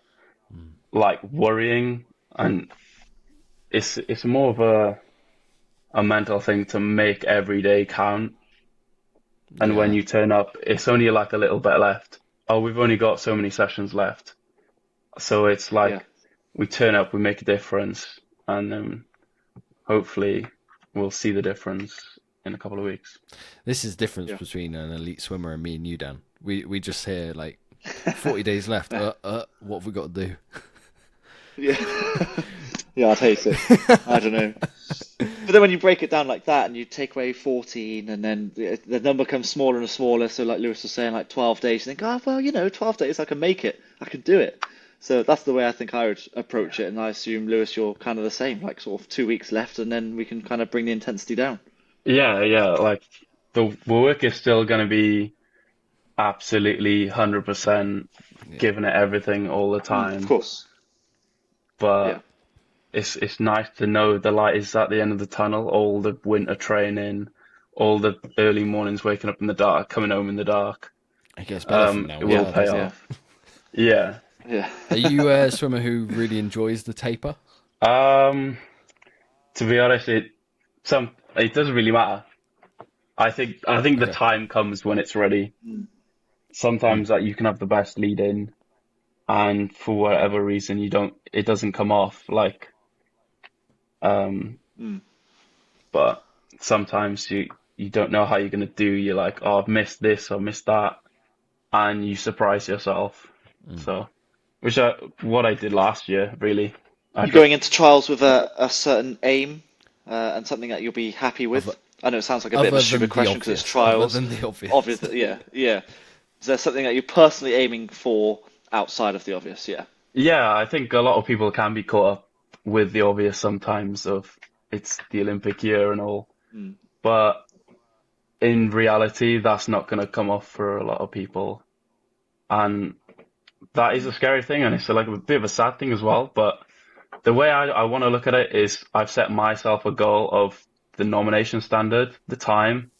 Speaker 3: like worrying, and it's more of a mental thing to make every day count. And when
Speaker 1: Yeah.
Speaker 3: you turn up, it's only like a little bit left. Oh, we've only got so many sessions left. So it's
Speaker 2: Yeah.
Speaker 3: like we turn up, we make a difference, and hopefully we'll see the difference in a couple of weeks.
Speaker 1: This is the difference
Speaker 2: Yeah.
Speaker 1: between an elite swimmer and me and you, Dan. We just hear like 40 days left. What have we got to do?
Speaker 2: Yeah. Yeah, I'd hate it. I don't know. But then when you break it down like that and you take away 14 and then the number comes smaller and smaller, so like Lewis was saying, like 12 days, you think, oh, well, 12 days, I can make it. I can do it. So that's the way I think I would approach it. And I assume, Lewis, you're kind of the same, like sort of 2 weeks left and then we can kind of bring the intensity down.
Speaker 3: Yeah, like the work is still going to be absolutely 100% giving it everything all the
Speaker 2: Of
Speaker 3: time.
Speaker 2: course. Yeah.
Speaker 3: But it's nice to know the light is at the end of the tunnel. All the winter training, all the early mornings waking up in the dark, coming home in the dark.
Speaker 1: It gets better from now
Speaker 3: It
Speaker 1: on.
Speaker 3: will
Speaker 2: Yeah,
Speaker 3: pay
Speaker 2: yeah.
Speaker 3: off. Yeah.
Speaker 2: Yeah.
Speaker 1: Are you a swimmer who really enjoys the taper?
Speaker 3: To be honest, it doesn't really matter. I think the
Speaker 1: Okay.
Speaker 3: time comes when it's ready. Sometimes that you can have the best lead in, and for whatever reason it doesn't come off. Like, but sometimes you don't know how you're gonna do. You're like, oh, I've missed this or missed that, and you surprise yourself. So, what I did last year, really. I
Speaker 2: You're going into trials with a certain aim and something that you'll be happy with. I know it sounds like a bit of a
Speaker 1: Other
Speaker 2: stupid
Speaker 1: than the
Speaker 2: question because it's
Speaker 1: obvious. Other
Speaker 2: trials.
Speaker 1: than the obvious.
Speaker 2: Obvious, yeah, yeah. Is there something that you're personally aiming for outside of the obvious? Yeah.
Speaker 3: Yeah, I think a lot of people can be caught up with the obvious sometimes of it's the Olympic year and all. But in reality, that's not going to come off for a lot of people. And that is a scary thing, and it's like a bit of a sad thing as well. But the way I want to look at it is I've set myself a goal of the nomination standard, the time.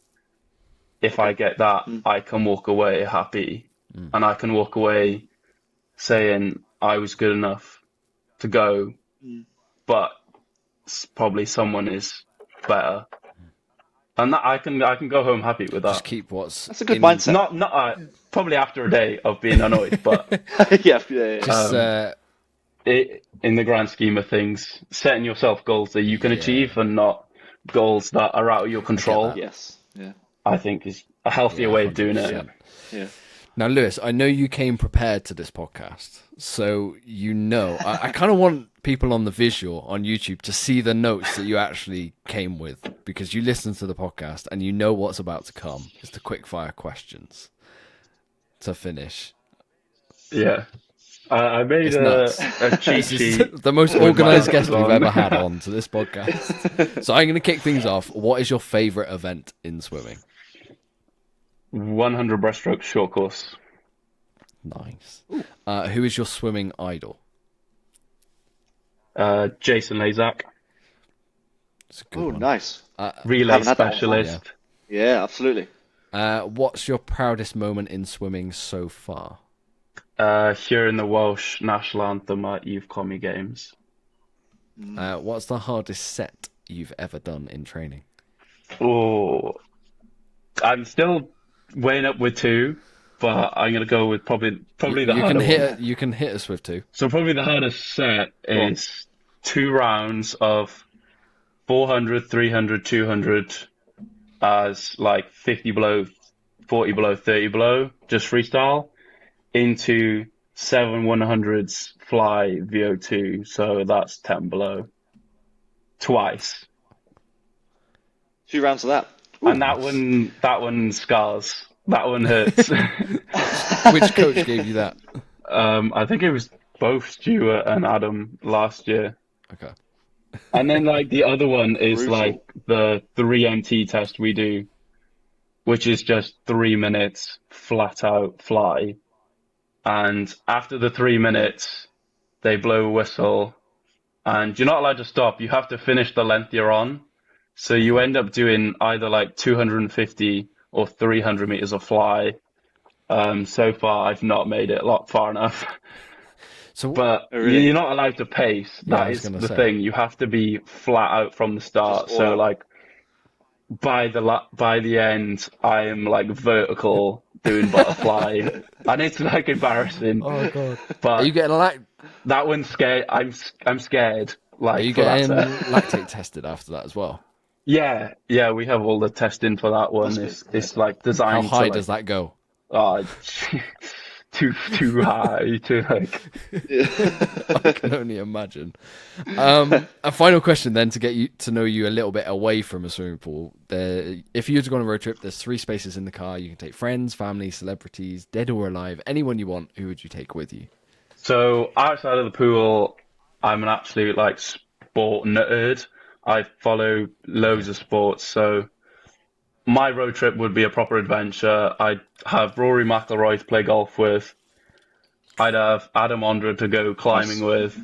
Speaker 3: If I get that, I can walk away happy, and I can walk away saying I was good enough to go, but probably someone is better. And that I can go home happy with that.
Speaker 1: Just keep what's
Speaker 2: That's a good mindset.
Speaker 3: Not probably after a day of being annoyed, but
Speaker 2: Yeah.
Speaker 1: Just
Speaker 3: in the grand scheme of things, setting yourself goals that you can achieve and not goals that are out of your control,
Speaker 2: Yes. Yeah.
Speaker 3: I think is a healthier way of doing it.
Speaker 1: 100%.
Speaker 2: Yeah.
Speaker 1: Now, Lewis, I know you came prepared to this podcast, so I kind of want people on the visual on YouTube to see the notes that you actually came with, because you listen to the podcast and you know what's about to come. It's the quick fire questions to finish.
Speaker 3: Yeah. I made a cheat
Speaker 1: This is
Speaker 3: sheet.
Speaker 1: the most
Speaker 3: with my
Speaker 1: organised guest
Speaker 3: answers
Speaker 1: we've
Speaker 3: on.
Speaker 1: ever had on to this podcast. So I'm going to kick things off. What is your favourite event in swimming?
Speaker 3: 100 breaststroke short course.
Speaker 1: Nice. Who is your swimming idol?
Speaker 3: Jason Lazak,
Speaker 1: It's a good
Speaker 2: Oh,
Speaker 1: one.
Speaker 2: nice.
Speaker 3: relay
Speaker 2: Haven't had that one.
Speaker 3: specialist.
Speaker 2: Yeah, absolutely.
Speaker 1: What's your proudest moment in swimming so far?
Speaker 3: Hearing the Welsh national anthem at Youth Commie Games.
Speaker 1: What's the hardest set you've ever done in training?
Speaker 3: Oh, I'm still weighing up with two, but I'm gonna go with probably the
Speaker 1: You
Speaker 3: harder
Speaker 1: can
Speaker 3: one.
Speaker 1: hit. You can hit us with two.
Speaker 3: So probably the hardest set is 2 rounds of 400, 300, 200 as like 50 below, 40 below, 30 below, just freestyle, into 7 100s fly VO2, so that's 10 below. Twice.
Speaker 2: 2 rounds of that.
Speaker 3: And that one scars. That one hurts.
Speaker 1: Which coach gave you that?
Speaker 3: I think it was both Stuart and Adam last year.
Speaker 1: Okay.
Speaker 3: And then like the other one is
Speaker 2: Brutal.
Speaker 3: like the 3MT test we do, which is just 3 minutes flat out fly. And after the 3 minutes, they blow a whistle and you're not allowed to stop. You have to finish the length you're on. So you end up doing either like 250 or 300 meters of fly. So far, I've not made it far enough.
Speaker 1: So,
Speaker 3: But
Speaker 2: Oh, really?
Speaker 3: you're not allowed to pace.
Speaker 1: Yeah, I
Speaker 3: That
Speaker 1: was
Speaker 3: is
Speaker 1: gonna
Speaker 3: the
Speaker 1: say.
Speaker 3: thing. You have to be flat out from the start.
Speaker 2: Just
Speaker 3: So
Speaker 2: all-
Speaker 3: like by the end, I am like vertical doing butterfly, and it's like embarrassing.
Speaker 1: oh god,
Speaker 3: But
Speaker 1: are you getting
Speaker 3: that one's scared. I'm scared. Like
Speaker 1: Are you
Speaker 3: for that
Speaker 1: getting
Speaker 3: set.
Speaker 1: lactate tested after that as well?
Speaker 3: Yeah, we have all the testing for that one. It's like
Speaker 1: How
Speaker 3: designed
Speaker 1: high
Speaker 3: to like,
Speaker 1: does that go?
Speaker 3: oh, too high to like.
Speaker 1: I can only imagine. A final question then to get you to know you a little bit away from a swimming pool. If you were to go on a road trip, there's 3 spaces in the car. You can take friends, family, celebrities, dead or alive, anyone you want. Who would you take with you?
Speaker 3: So outside of the pool, I'm an absolute like sport nerd. I follow loads of sports, so my road trip would be a proper adventure. I'd have Rory McIlroy to play golf with. I'd have Adam Ondra to go climbing with,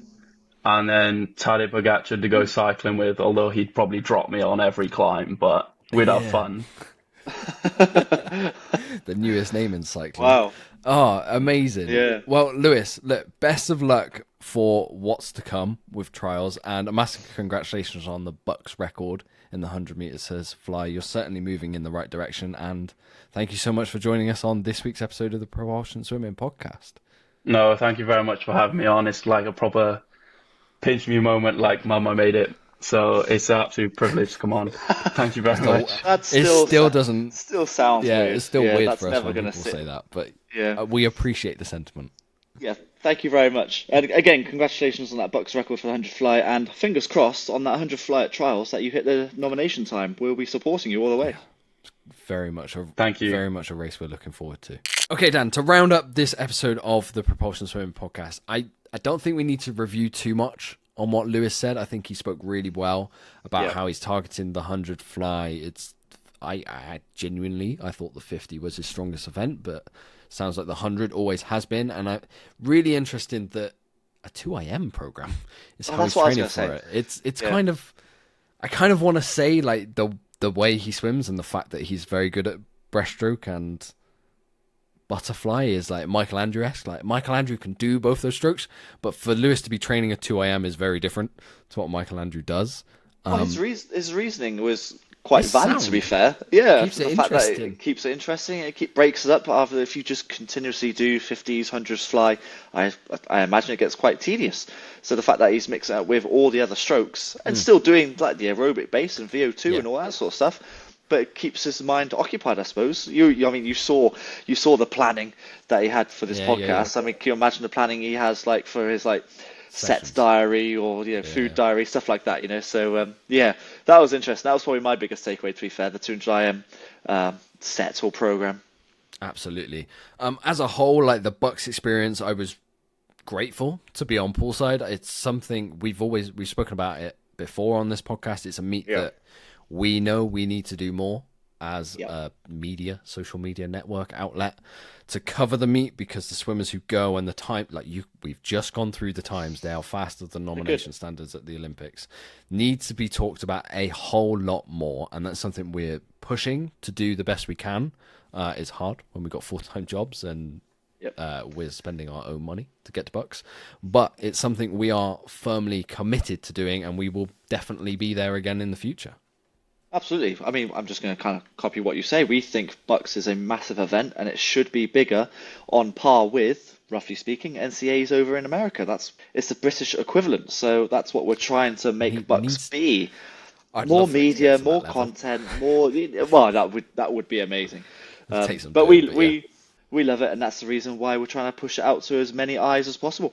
Speaker 3: and then Tadej Pogacar to go cycling with, although he'd probably drop me on every climb, but we'd have fun.
Speaker 1: The newest name in cycling.
Speaker 2: Wow.
Speaker 1: Oh, amazing.
Speaker 2: Yeah.
Speaker 1: Well, Lewis, look, best of luck for what's to come with trials, and a massive congratulations on the BUCS record in the 100 meters fly. You're certainly moving in the right direction, and thank you so much for joining us on this week's episode of the Propulsion Swimming Podcast.
Speaker 3: No, thank you very much for having me on. It's like a proper pinch me moment, like Mum, I made it. So it's an absolute privilege to come on. Thank you very much.
Speaker 2: That
Speaker 1: It still doesn't.
Speaker 2: still sounds
Speaker 1: Yeah,
Speaker 2: weird.
Speaker 1: it's still weird
Speaker 2: that's
Speaker 1: for us
Speaker 2: never
Speaker 1: when
Speaker 2: gonna
Speaker 1: people
Speaker 2: sit.
Speaker 1: say that, but
Speaker 2: Yeah.
Speaker 1: we appreciate the sentiment.
Speaker 2: Yeah, thank you very much. And again, congratulations on that BUCS record for the 100 fly, and fingers crossed on that 100 fly at trials that you hit the nomination time. We'll be supporting you all the way.
Speaker 1: Very much
Speaker 3: Thank you.
Speaker 1: Very much a race we're looking forward to. Okay, Dan, to round up this episode of the Propulsion Swimming Podcast, I don't think we need to review too much on what Lewis said. I think he spoke really well about how he's targeting the 100 fly. I genuinely, I thought the 50 was his strongest event, but Sounds like the 100 always has been. And I'm really interested that a 2IM program is how he's training for it. It's kind of, I kind of want to say like the way he swims and the fact that he's very good at breaststroke and butterfly is like Michael Andrew-esque. Like Michael Andrew can do both those strokes, but for Lewis to be training a 2IM is very different to what Michael Andrew does.
Speaker 2: Well, his reasoning was quite valid, to be fair. Yeah,
Speaker 1: keeps
Speaker 2: the
Speaker 1: it
Speaker 2: fact that
Speaker 1: interesting.
Speaker 2: it keeps it interesting, it breaks it up. After if you just continuously do 50s, 100s fly, I imagine it gets quite tedious. So the fact that he's mixing it up with all the other strokes and still doing like the aerobic base and VO2 and all that sort of stuff, but it keeps his mind occupied, I suppose. I mean, you saw the planning that he had for this podcast. I mean, can you imagine the planning he has like for his like sets diary or food diary, stuff like that, so that was interesting. That was probably my biggest takeaway, to be fair, the 200 IM set or program.
Speaker 1: Absolutely. As a whole, like the BUCS experience, I was grateful to be on poolside. It's something we've spoken about it before on this podcast. It's a meet that we know we need to do more as a social media network outlet to cover the meet, because the swimmers who go and the time, we've just gone through the times, they are faster than nomination standards at the Olympics, needs to be talked about a whole lot more. And that's something we're pushing to do the best we can. It's hard when we've got full-time jobs and we're spending our own money to get to BUCS, but it's something we are firmly committed to doing, and we will definitely be there again in the future.
Speaker 2: Absolutely. I mean, I'm just going to kind of copy what you say. We think BUCS is a massive event, and it should be bigger, on par with, roughly speaking, NCAs over in America. It's the British equivalent. So that's what we're trying to make BUCS be. More media, more content, more. Well, that would be amazing. But we love it, and that's the reason why we're trying to push it out to as many eyes as possible.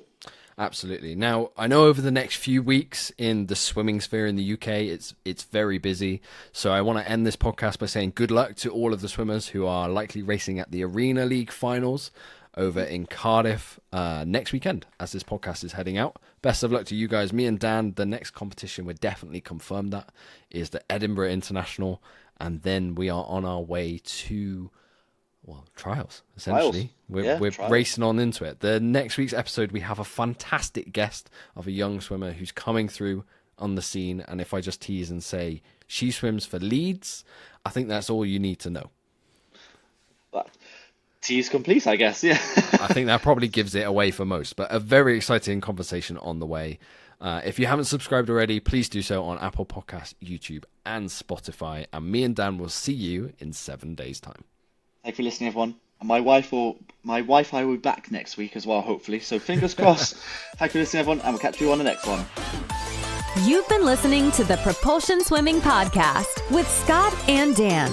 Speaker 1: Absolutely. Now, I know over the next few weeks in the swimming sphere in the UK, it's very busy. So I want to end this podcast by saying good luck to all of the swimmers who are likely racing at the Arena League finals over in Cardiff next weekend as this podcast is heading out. Best of luck to you guys. Me and Dan, the next competition, we're definitely confirmed that, is the Edinburgh International. And then we are on our way to... trials, essentially. We're racing on into it. The next week's episode, we have a fantastic guest of a young swimmer who's coming through on the scene. And if I just tease and say she swims for Leeds, I think that's all you need to know.
Speaker 2: Tease complete, I guess. Yeah.
Speaker 1: I think that probably gives it away for most, but a very exciting conversation on the way. If you haven't subscribed already, please do so on Apple Podcasts, YouTube, and Spotify. And me and Dan will see you in 7 days' time.
Speaker 2: Thank you for listening, everyone. And my Wi-Fi will be back next week as well, hopefully. So fingers crossed. Thank you for listening, everyone, and we'll catch you on the next one.
Speaker 4: You've been listening to the Propulsion Swimming Podcast with Scott and Dan.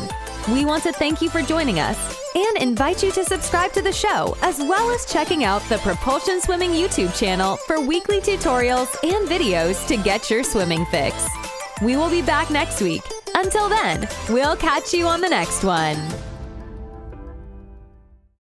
Speaker 4: We want to thank you for joining us and invite you to subscribe to the show, as well as checking out the Propulsion Swimming YouTube channel for weekly tutorials and videos to get your swimming fix. We will be back next week. Until then, we'll catch you on the next one.